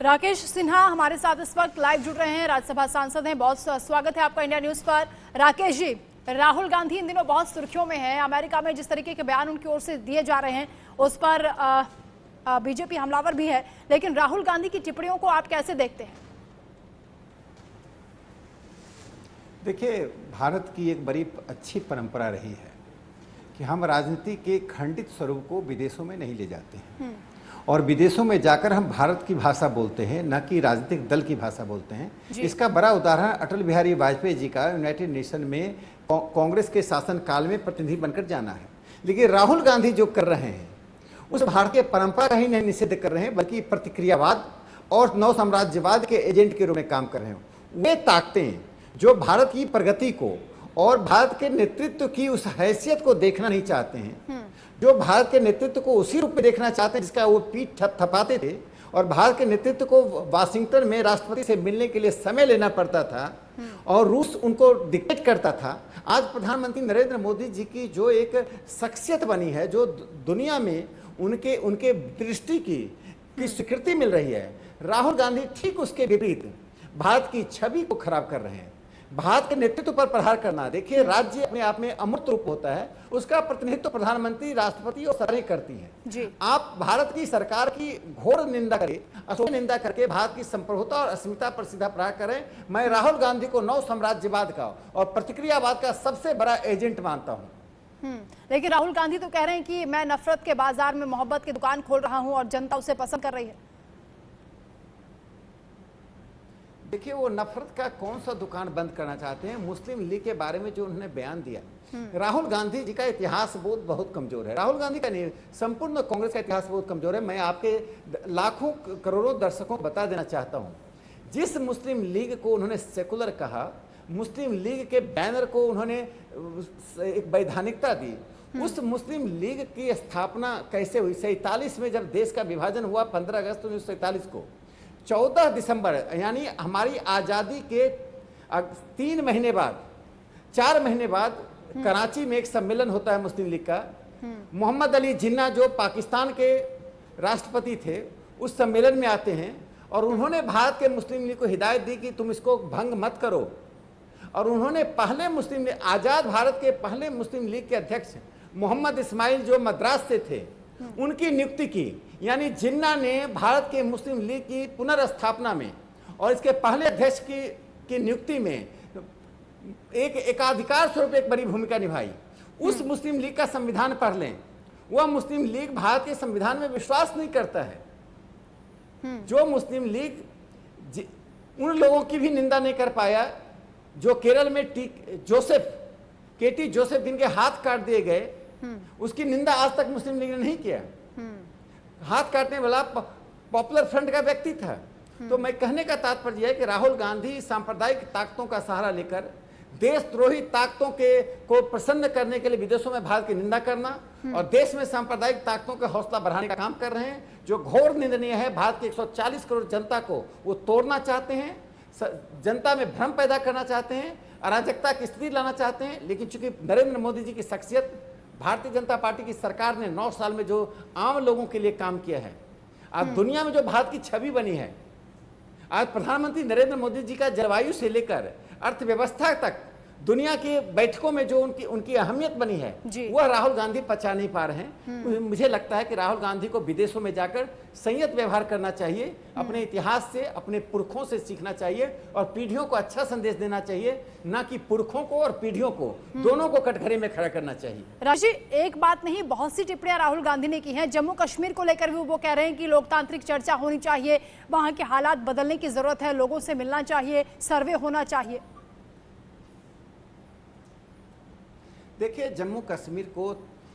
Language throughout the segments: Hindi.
राकेश सिन्हा हमारे साथ इस वक्त लाइव जुड़ रहे हैं, राज्यसभा सांसद हैं। बहुत स्वागत है आपका इंडिया न्यूज पर। राकेश जी, राहुल गांधी इन दिनों बहुत सुर्खियों में हैं। अमेरिका में जिस तरीके के बयान उनकी ओर से दिए जा रहे हैं उस पर बीजेपी हमलावर भी है, लेकिन राहुल गांधी की टिप्पणियों को आप कैसे देखते हैं? देखिए, भारत की एक बड़ी अच्छी परंपरा रही है कि हम राजनीति के खंडित स्वरूप को विदेशों में नहीं ले जाते हैं और विदेशों में जाकर हम भारत की भाषा बोलते हैं, न कि राजनीतिक दल की भाषा बोलते हैं। इसका बड़ा उदाहरण अटल बिहारी वाजपेयी जी का यूनाइटेड नेशन में कांग्रेस के शासन काल में प्रतिनिधि बनकर जाना है। लेकिन राहुल गांधी जो कर रहे हैं उस भारतीय परंपरा का ही नहीं निषेध कर रहे हैं, बल्कि प्रतिक्रियावाद और नव साम्राज्यवाद के एजेंट के रूप में काम कर रहे हैं। वे ताकतें जो भारत की प्रगति को और भारत के नेतृत्व की उस हैसियत को देखना नहीं चाहते हैं, जो भारत के नेतृत्व को उसी रूप में देखना चाहते हैं जिसका वो पीठ थपथपाते थे, और भारत के नेतृत्व को वाशिंगटन में राष्ट्रपति से मिलने के लिए समय लेना पड़ता था और रूस उनको डिक्टेट करता था। आज प्रधानमंत्री नरेंद्र मोदी जी की जो एक शख्सियत बनी है, जो दुनिया में उनके दृष्टि की स्वीकृति मिल रही है, राहुल गांधी ठीक उसके विपरीत भारत की छवि को खराब कर रहे हैं। भारत के नेतृत्व पर प्रहार करना, देखिए, राज्य अपने आप में अमूर्त रूप होता है, उसका प्रतिनिधित्व प्रधानमंत्री, राष्ट्रपति और सरकारें करती हैं। आप भारत की सरकार की घोर निंदा करें, असोच निंदा करके भारत की संप्रभुता और अस्मिता पर सीधा प्रहार करें। मैं राहुल गांधी को नव साम्राज्यवाद का और प्रतिक्रियावाद का सबसे बड़ा एजेंट मानता हूं। लेकिन राहुल गांधी तो कह रहे हैं कि मैं नफरत के बाजार में मोहब्बत की दुकान खोल रहा हूं और जनता उसे पसंद कर रही है। देखिए, वो नफरत का कौन सा दुकान बंद करना चाहते हैं? मुस्लिम लीग के बारे में जो उन्होंने बयान दिया, राहुल गांधी जी का इतिहास बोध बहुत कमजोर है। राहुल गांधी का नहीं, संपूर्ण कांग्रेस का इतिहास बहुत कमजोर है। मैं आपके लाखों करोड़ों दर्शकों को बता देना चाहता हूं, जिस मुस्लिम लीग को उन्होंने सेकुलर कहा, मुस्लिम लीग के बैनर को उन्होंने एक वैधानिकता दी, उस मुस्लिम लीग की स्थापना कैसे हुई? 47 में जब देश का विभाजन हुआ, 15 अगस्त 1947 को, 14 दिसंबर यानी हमारी आज़ादी के 3 महीने बाद, 4 महीने बाद कराची में एक सम्मेलन होता है मुस्लिम लीग का। मोहम्मद अली जिन्ना जो पाकिस्तान के राष्ट्रपति थे, उस सम्मेलन में आते हैं और उन्होंने भारत के मुस्लिम लीग को हिदायत दी कि तुम इसको भंग मत करो। और उन्होंने पहले मुस्लिम लीग, आज़ाद भारत के पहले मुस्लिम लीग के अध्यक्ष मोहम्मद इस्माइल जो मद्रास से थे, उनकी नियुक्ति की। यानी जिन्ना ने भारत के मुस्लिम लीग की पुनर्स्थापना में और इसके पहले अध्यक्ष की नियुक्ति में एक एकाधिकार स्वरूप एक बड़ी भूमिका निभाई। उस मुस्लिम लीग का संविधान पढ़ लें, वह मुस्लिम लीग भारत के संविधान में विश्वास नहीं करता है। जो मुस्लिम लीग उन लोगों की भी निंदा नहीं कर पाया जो केरल में केटी जोसेफ जिनके हाथ काट दिए गए, उसकी निंदा आज तक मुस्लिम लीग ने नहीं किया। हाथ काटने वाला पॉपुलर फ्रंट का व्यक्ति था। तो मैं कहने का तात्पर्य है कि राहुल गांधी सांप्रदायिक ताकतों का सहारा लेकर देशद्रोही ताकतों को प्रसन्न करने के लिए विदेशों में भारत की निंदा करना और देश में सांप्रदायिक ताकतों का हौसला बढ़ाने का काम कर रहे हैं, जो घोर निंदनीय है। भारत की 140 करोड़ जनता को वो तोड़ना चाहते हैं, जनता में भ्रम पैदा करना चाहते हैं, अराजकता की स्थिति लाना चाहते हैं। लेकिन चूंकि नरेंद्र मोदी जी की शख्सियत, भारतीय जनता पार्टी की सरकार ने 9 साल में जो आम लोगों के लिए काम किया है, आज दुनिया में जो भारत की छवि बनी है, आज प्रधानमंत्री नरेंद्र मोदी जी का जलवायु से लेकर अर्थव्यवस्था तक दुनिया की बैठकों में जो उनकी अहमियत बनी है, वह राहुल गांधी पचा नहीं पा रहे हैं। मुझे लगता है कि राहुल गांधी को विदेशों में जाकर संयत व्यवहार करना चाहिए, अपने इतिहास से, अपने पुरखों से सीखना चाहिए और पीढ़ियों को अच्छा संदेश देना चाहिए, ना कि पुरखों को और पीढ़ियों को दोनों को कटघरे में खड़ा करना चाहिए। राजी, एक बात नहीं, बहुत सी टिप्पणियां राहुल गांधी ने की हैं। जम्मू कश्मीर को लेकर भी वो कह रहे हैं कि लोकतांत्रिक चर्चा होनी चाहिए, वहां के हालात बदलने की जरूरत है, लोगों से मिलना चाहिए, सर्वे होना चाहिए। देखिए, जम्मू कश्मीर को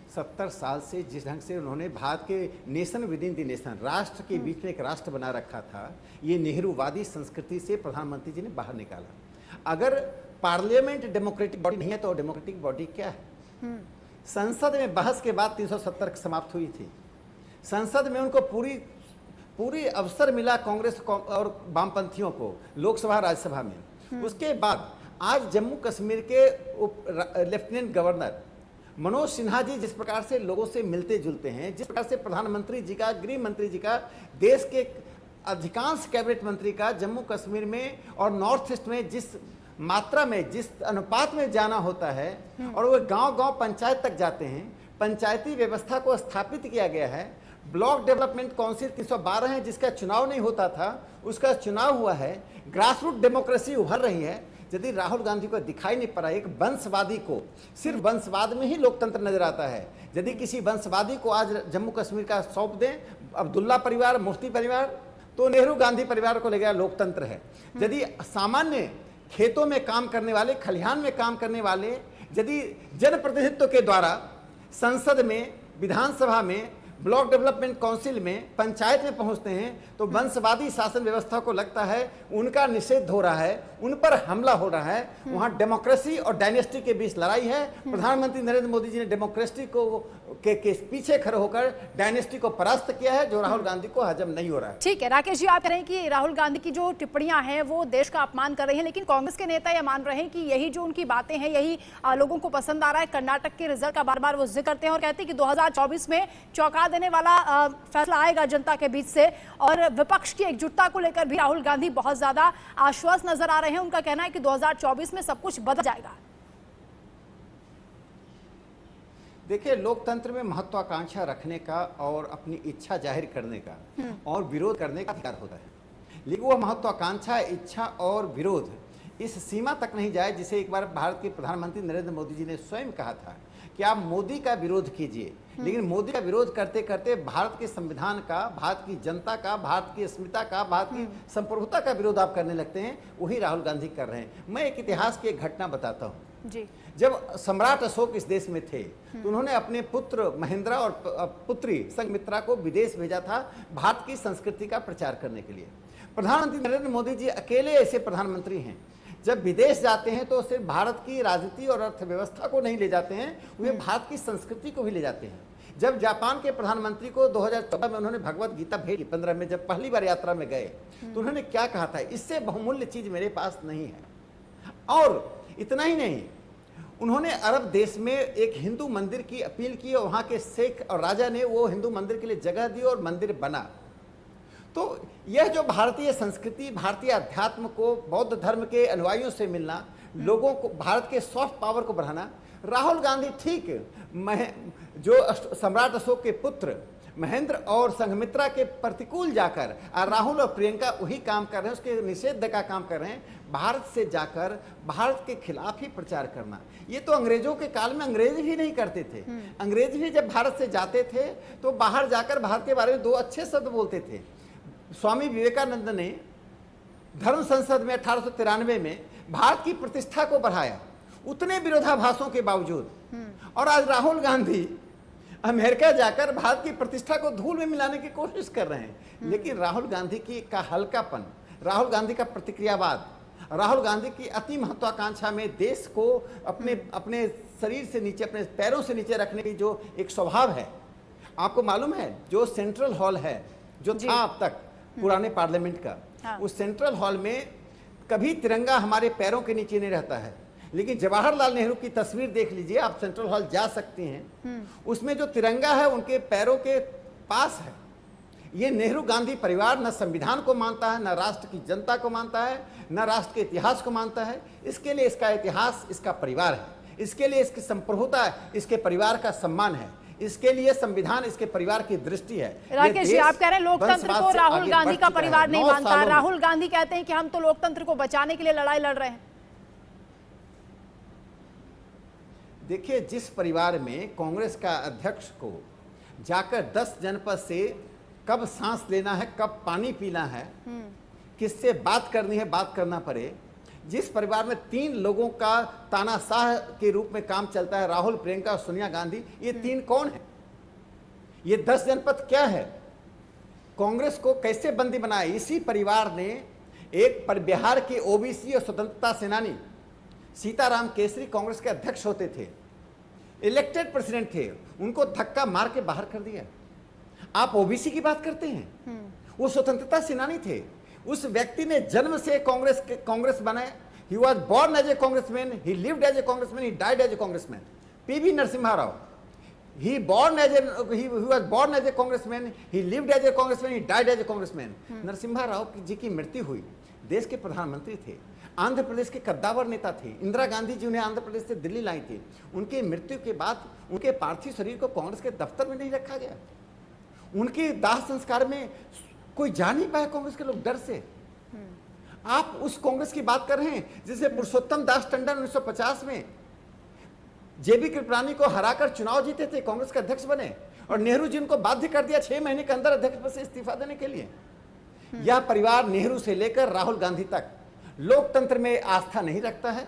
70 साल से जिस ढंग से उन्होंने भारत के nation with in the nation, राष्ट्र के बीच में एक राष्ट्र बना रखा था, ये नेहरूवादी संस्कृति से प्रधानमंत्री जी ने बाहर निकाला। अगर पार्लियामेंट डेमोक्रेटिक बॉडी नहीं है तो डेमोक्रेटिक बॉडी क्या है? संसद में बहस के बाद 370 समाप्त हुई थी। संसद में उनको पूरी अवसर मिला कांग्रेस और वामपंथियों को, लोकसभा राज्यसभा में। उसके बाद आज जम्मू कश्मीर के लेफ्टिनेंट गवर्नर मनोज सिन्हा जी जिस प्रकार से लोगों से मिलते जुलते हैं, जिस प्रकार से प्रधानमंत्री जी का, गृह मंत्री जी का देश के अधिकांश कैबिनेट मंत्री का जम्मू कश्मीर में और नॉर्थ ईस्ट में जिस मात्रा में, जिस अनुपात में जाना होता है, और वो गांव-गांव पंचायत तक जाते हैं। पंचायती व्यवस्था को स्थापित किया गया है। ब्लॉक डेवलपमेंट काउंसिल 312 है, जिसका चुनाव नहीं होता था, उसका चुनाव हुआ है। ग्रास रूट डेमोक्रेसी उभर रही है। यदि राहुल गांधी को दिखाई नहीं पड़ा, एक वंशवादी को सिर्फ वंशवाद में ही लोकतंत्र नजर आता है। यदि किसी वंशवादी को आज जम्मू कश्मीर का सौंप दें, अब्दुल्ला परिवार, मुफ्ती परिवार, तो नेहरू गांधी परिवार को लगेगा लोकतंत्र है। यदि सामान्य खेतों में काम करने वाले, खलिहान में काम करने वाले, यदि जनप्रतिनिधित्व के द्वारा संसद में, विधानसभा में, ब्लॉक डेवलपमेंट काउंसिल में, पंचायत में पहुंचते हैं, तो वंशवादी शासन व्यवस्था को लगता है उनका निषेध हो रहा है, उन पर हमला हो रहा है। वहां डेमोक्रेसी और डायनेस्टी के बीच लड़ाई है। प्रधानमंत्री नरेंद्र मोदी जी ने डेमोक्रेसी के पीछे खड़े होकर डायनेस्टी को परास्त किया है, जो राहुल गांधी को हजम नहीं हो रहा है। ठीक है राकेश जी, आप कह रहे हैं कि राहुल गांधी की जो टिप्पणियां हैं वो देश का अपमान कर रही हैं, लेकिन कांग्रेस के नेता ये मान रहे हैं कि यही जो उनकी बातें हैं यही लोगों को पसंद आ रहा है। कर्नाटक के रिजल्ट का बार बार वो जिक्र करते हैं और कहते हैं कि 2024 में चौंका देने वाला फैसला आएगा जनता के बीच से। और विपक्ष की एकजुटता को लेकर भी राहुल गांधी बहुत ज्यादा आश्वस्त नजर आ रहे हैं। उनका कहना है कि 2024 में सब कुछ बदल जाएगा। देखिए, लोकतंत्र में महत्वाकांक्षा रखने का और अपनी इच्छा जाहिर करने का और विरोध करने का अधिकार होता है, लेकिन वो महत्वाकांक्षा, इच्छा और विरोध इस सीमा तक नहीं जाए जिसे एक बार भारत के प्रधानमंत्री नरेंद्र मोदी जी ने स्वयं कहा था कि आप मोदी का विरोध कीजिए। लेकिन मोदी का विरोध करते करते भारत के संविधान का, भारत की जनता का, भारत की अस्मिता का, भारत की संप्रभुता का विरोध आप करने लगते हैं। वही राहुल गांधी कर रहे हैं। मैं एक इतिहास की एक घटना बताता हूँ जी। जब सम्राट अशोक इस देश में थे तो उन्होंने अपने पुत्र महेंद्र और पुत्री संघमित्रा को विदेश भेजा था भारत की संस्कृति का प्रचार करने के लिए। प्रधानमंत्री नरेंद्र मोदी जी अकेले ऐसे प्रधानमंत्री हैं, जब विदेश जाते हैं तो सिर्फ भारत की राजनीति और अर्थव्यवस्था को नहीं ले जाते हैं, वे भारत की संस्कृति को भी ले जाते हैं। जब जापान के प्रधानमंत्री को 2014 में उन्होंने भगवत गीता भेज दी, 15 में जब पहली बार यात्रा में गए तो उन्होंने क्या कहा था, इससे बहुमूल्य चीज मेरे पास नहीं है। और इतना ही नहीं, उन्होंने अरब देश में एक हिंदू मंदिर की अपील की और वहां के शेख और राजा ने वो हिंदू मंदिर के लिए जगह दी और मंदिर बना। तो यह जो भारतीय संस्कृति, भारतीय अध्यात्म को, बौद्ध धर्म के अनुयायियों से मिलना, लोगों को, भारत के सॉफ्ट पावर को बढ़ाना, राहुल गांधी ठीक जो सम्राट अशोक के पुत्र महेंद्र और संघमित्रा के प्रतिकूल जाकर राहुल और प्रियंका वही काम कर रहे हैं, उसके निषेध का काम कर रहे हैं। भारत से जाकर भारत के खिलाफ ही प्रचार करना, ये तो अंग्रेजों के काल में अंग्रेज भी नहीं करते थे। अंग्रेज भी जब भारत से जाते थे तो बाहर जाकर भारत के बारे में 2 अच्छे शब्द बोलते थे। स्वामी विवेकानंद ने धर्म संसद में 1893 में भारत की प्रतिष्ठा को बढ़ाया, उतने विरोधाभासों के बावजूद। और आज राहुल गांधी अमेरिका जाकर भारत की प्रतिष्ठा को धूल में मिलाने की कोशिश कर रहे हैं। लेकिन राहुल गांधी का हल्कापन, राहुल गांधी का प्रतिक्रियावाद, राहुल गांधी की अति महत्वाकांक्षा में देश को अपने शरीर से नीचे, अपने पैरों से नीचे रखने की जो एक स्वभाव है। आपको मालूम है, जो सेंट्रल हॉल है जो था अब तक पुराने पार्लियामेंट का, उस सेंट्रल हॉल में कभी तिरंगा हमारे पैरों के नीचे नहीं रहता है। लेकिन जवाहरलाल नेहरू की तस्वीर देख लीजिए, आप सेंट्रल हॉल जा सकती हैं, उसमें जो तिरंगा है उनके पैरों के पास है। ये नेहरू गांधी परिवार न संविधान को मानता है, न राष्ट्र की जनता को मानता है, न राष्ट्र के इतिहास को मानता है। इसके लिए इसका इतिहास इसका परिवार है, इसके लिए इसकी संप्रभुता इसके परिवार का सम्मान है, इसके लिए संविधान इसके परिवार की दृष्टि है। राकेश जी, आप कह रहे हैं लोकतंत्र को राहुल गांधी का परिवार नहीं मानता। राहुल गांधी कहते हैं कि हम तो लोकतंत्र को बचाने के लिए लड़ाई लड़ रहे हैं। देखिए, जिस परिवार में कांग्रेस का अध्यक्ष को जाकर 10 जनपद से कब सांस लेना है, कब पानी पीना है, किससे बात करनी है, बात करना पड़े, जिस परिवार में 3 लोगों का तानाशाह के रूप में काम चलता है, राहुल, प्रियंका और सोनिया गांधी, ये 3 कौन है? ये 10 जनपद क्या है? कांग्रेस को कैसे बंदी बनाए? इसी परिवार ने एक बिहार के ओबीसी और स्वतंत्रता सेनानी सीताराम केसरी कांग्रेस के अध्यक्ष होते थे, इलेक्टेड प्रेसिडेंट थे, उनको धक्का मार के बाहर कर दिया। आप ओबीसी की बात करते हैं, वो स्वतंत्रता सेनानी थे। उस व्यक्ति ने जन्म से कांग्रेस बनाया। He was born as a Congressman, he lived as a Congressman, he died as a Congressman. PV Narasimha Rao He born as a he was born as a congressman. He lived as a congressman. He died as a congressman. Narasimha Rao ji की मृत्यु हुई, देश के प्रधानमंत्री थे, आंध्र प्रदेश के कद्दावर नेता थे। इंदिरा गांधी जी उन्हें आंध्र प्रदेश से दिल्ली लाई थी। उनकी मृत्यु के बाद उनके पार्थिव शरीर को कांग्रेस के दफ्तर में नहीं रखा गया। उनके दाह संस्कार में कोई जा नहीं पाया कांग्रेस के लोग, डर से। आप उस कांग्रेस की बात कर रहे हैं जिसे पुरुषोत्तम दास टंडन 1950 में जेबी कृपलानी को हराकर चुनाव जीते थे, कांग्रेस के अध्यक्ष बने, और नेहरू जी उनको बाध्य कर दिया 6 महीने के अंदर अध्यक्ष पद से इस्तीफा देने के लिए। यह परिवार नेहरू से लेकर राहुल गांधी तक लोकतंत्र में आस्था नहीं रखता है।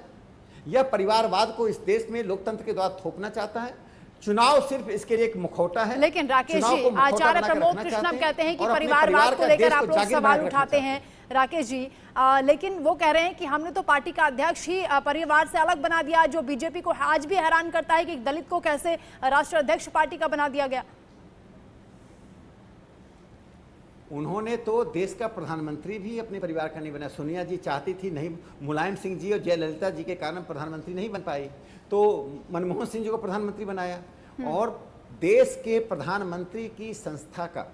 यह परिवारवाद को इस देश में लोकतंत्र के द्वारा थोपना चाहता है। चुनाव सिर्फ इसके लिए एक मुखौटा है। लेकिन राकेश जी, आचार्य प्रमोद कृष्णम कहते हैं कि परिवारवाद को लेकर आप लोग सवाल उठाते हैं राकेश जी, लेकिन वो कह रहे हैं कि हमने तो पार्टी का अध्यक्ष ही परिवार से अलग बना दिया, जो बीजेपी को आज भी हैरान करता है कि दलित को कैसे राष्ट्रीय अध्यक्ष पार्टी का बना दिया गया। उन्होंने तो देश का प्रधानमंत्री भी अपने परिवार का नहीं बना। सोनिया जी चाहती थी, नहीं, मुलायम सिंह जी और जयललिता जी के कारण प्रधानमंत्री नहीं बन पाई, तो मनमोहन सिंह जी को प्रधानमंत्री बनाया। और देश के प्रधानमंत्री की संस्था का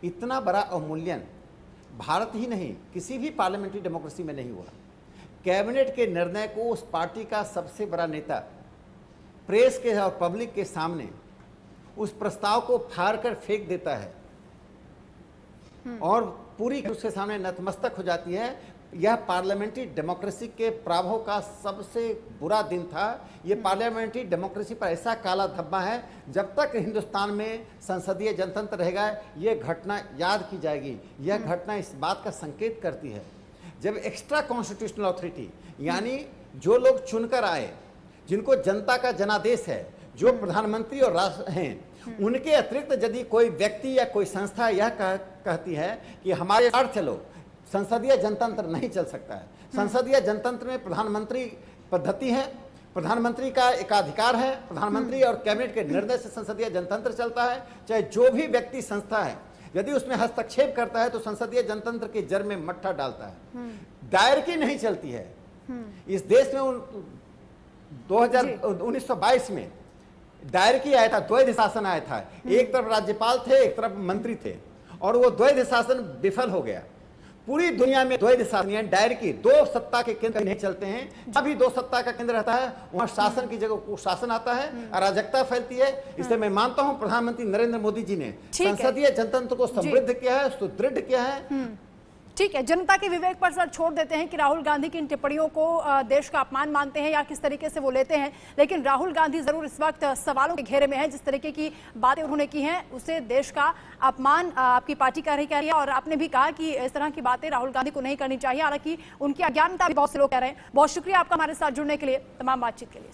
इतना बड़ा अवमूल्यन भारत ही नहीं, किसी भी पार्लियामेंट्री डेमोक्रेसी में नहीं हुआ। कैबिनेट के निर्णय को उस पार्टी का सबसे बड़ा नेता प्रेस के और पब्लिक के सामने उस प्रस्ताव को फाड़ कर फेंक देता है और पूरी उसके सामने नतमस्तक हो जाती है। यह पार्लियामेंट्री डेमोक्रेसी के प्रावों का सबसे बुरा दिन था। यह पार्लियामेंट्री डेमोक्रेसी पर ऐसा काला धब्बा है, जब तक हिंदुस्तान में संसदीय जनतंत्र रहेगा यह घटना याद की जाएगी। यह घटना इस बात का संकेत करती है, जब एक्स्ट्रा कॉन्स्टिट्यूशनल अथॉरिटी, यानी जो लोग चुनकर आए, जिनको जनता का जनादेश है, जो प्रधानमंत्री और राष्ट्र हैं, उनके अतिरिक्त यदि कोई व्यक्ति या कोई संस्था यह कहती है कि हमारे साथ चलो, संसदीय जनतंत्र नहीं चल सकता है। संसदीय जनतंत्र में प्रधानमंत्री पद्धति है, प्रधानमंत्री का एकाधिकार है, प्रधानमंत्री और कैबिनेट के निर्णय से संसदीय जनतंत्र चलता है। चाहे जो भी व्यक्ति संस्था है, यदि उसमें हस्तक्षेप करता है तो संसदीय जनतंत्र के जड़ में मट्ठा डालता है। दायरकी नहीं चलती है इस देश में। 1922 में दायरकी आया था, द्वैध शासन आया था। एक तरफ राज्यपाल थे, एक तरफ मंत्री थे, और वो द्वैध शासन विफल हो गया। पूरी दुनिया में द्वैध शासन, दायरकी, दो सत्ता के केंद्र नहीं चलते हैं। जब भी दो सत्ता का केंद्र रहता है वहां शासन की जगह कुशासन आता है, अराजकता फैलती है। इसलिए मैं मानता हूं प्रधानमंत्री नरेंद्र मोदी जी ने संसदीय जनतंत्र को समृद्ध किया है, सुदृढ़ किया है। ठीक है, जनता के विवेक पर सर छोड़ देते हैं कि राहुल गांधी की इन टिप्पणियों को देश का अपमान मानते हैं या किस तरीके से वो लेते हैं, लेकिन राहुल गांधी जरूर इस वक्त सवालों के घेरे में है। जिस तरीके की बातें उन्होंने की हैं उसे देश का अपमान आपकी पार्टी कर रही है, और आपने भी कहा कि इस तरह की बातें राहुल गांधी को नहीं करनी चाहिए, हालांकि उनकी अज्ञानता भी बहुत से लोग कह रहे हैं। बहुत शुक्रिया आपका हमारे साथ जुड़ने के लिए, तमाम बातचीत के लिए।